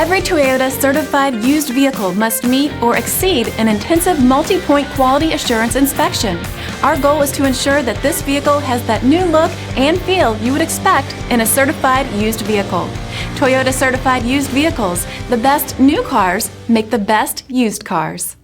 Every Toyota certified used vehicle must meet or exceed an intensive multi-point quality assurance inspection. Our goal is to ensure that this vehicle has that new look and feel you would expect in a certified used vehicle. Toyota certified used vehicles, the best new cars make the best used cars.